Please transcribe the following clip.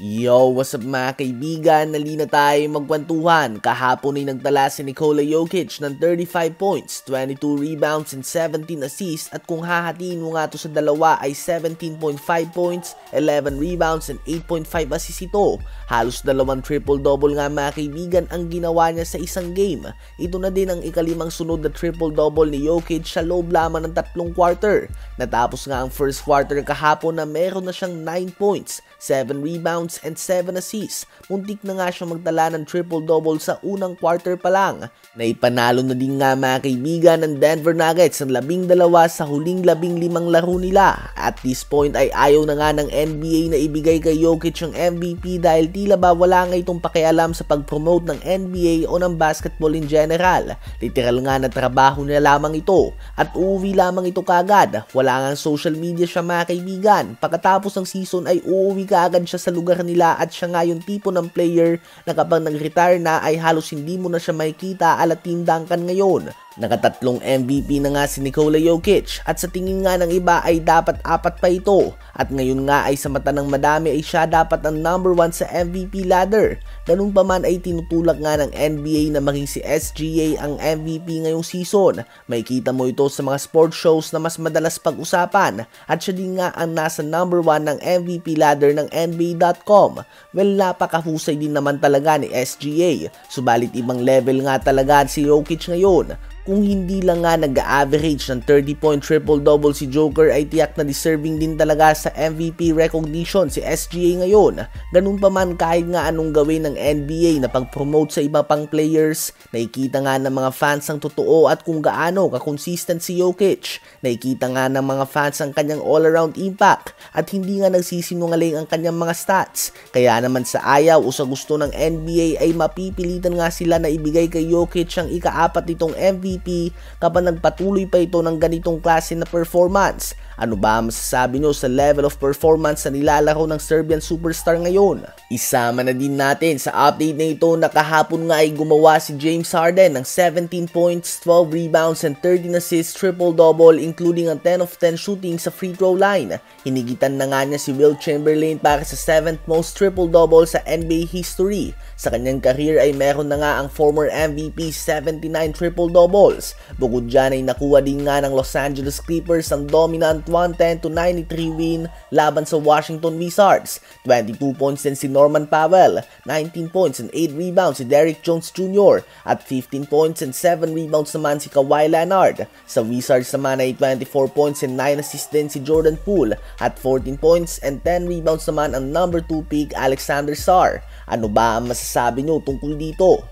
Yo, what's up mga kaibigan? Nalina tayo magkwentuhan. Kahapon ay nagtala si Nikola Jokic ng 35 points, 22 rebounds and 17 assists at kung hahatiin mo nga to sa dalawa ay 17.5 points, 11 rebounds and 8.5 assists ito. Halos dalawang triple-double nga mga kaibigan ang ginawa niya sa isang game. Ito na din ang ikalimang sunod na triple-double ni Jokic sa loob lamang ng tatlong quarter. Natapos nga ang first quarter kahapon na meron na siyang 9 points, 7 rebounds and 7 assists. Muntik na nga siya magtala ng triple-double sa unang quarter pa lang. Naipanalo na din nga mga kaibigan ng Denver Nuggets ng 12 sa huling 15 laro nila. At this point ay ayaw na nga ng NBA na ibigay kay Jokic ang MVP dahil tila ba wala nga itong pakialam sa pag-promote ng NBA o ng basketball in general. Literal nga na trabaho na lamang ito at uuwi lamang ito kagad. Wala nga social media siya mga kaibigan. Pagkatapos ng season ay uuwi kaagad siya sa lugar nila at siya nga yung tipo ng player na kapag nag-retire na ay halos hindi mo na siya makikita ala Tim Duncan ngayon. Nakatatlong MVP na nga si Nikola Jokic at sa tingin nga ng iba ay dapat 4 pa ito at ngayon nga ay sa mata ng madami ay siya dapat ang number 1 sa MVP ladder. Ganun pa man ay tinutulak nga ng NBA na maging si SGA ang MVP ngayong season. May kita mo ito sa mga sports shows na mas madalas pag-usapan at siya din nga ang nasa number 1 ng MVP ladder ng NBA.com. Well, napakahusay din naman talaga ni SGA, subalit ibang level nga talaga si Jokic ngayon. Kung hindi lang nga nag-average ng 30-point triple-double si Joker ay tiyak na deserving din talaga sa MVP recognition si SGA ngayon. Ganun pa man kahit nga anong gawin ng NBA na pag-promote sa iba pang players, nakikita nga ng mga fans ang totoo at kung gaano ka-consistent si Jokic. Nakikita nga ng mga fans ang kanyang all-around impact at hindi nga nagsisinungaling ang kanyang mga stats. Kaya naman sa ayaw o sa gusto ng NBA ay mapipilitan nga sila na ibigay kay Jokic ang ika-4 nitong MVP kapag nagpatuloy pa ito ng ganitong klase na performance. Ano ba masasabi nyo sa level of performance na nilalaro ng Serbian superstar ngayon? Isama na din natin sa update na ito na kahapon nga ay gumawa si James Harden ng 17 points, 12 rebounds and 13 assists triple-double including ang 10 of 10 shooting sa free throw line. Hinigitan na nga niya si Wilt Chamberlain para sa 7th most triple-double sa NBA history. Sa kanyang career ay meron na nga ang former MVP 79 triple-doubles. Bukod dyan ay nakuha din nga ng Los Angeles Clippers ang dominant 110-93 win laban sa Washington Wizards. 22 points din si Norman Powell, 19 points and 8 rebounds si Derrick Jones Jr. at 15 points and 7 rebounds naman si Kawhi Leonard. Sa Wizards naman ay 24 points and 9 assists din si Jordan Poole at 14 points and 10 rebounds naman ang number 2 pick Alexander Sarr. Ano ba ang masasabi nyo tungkol dito?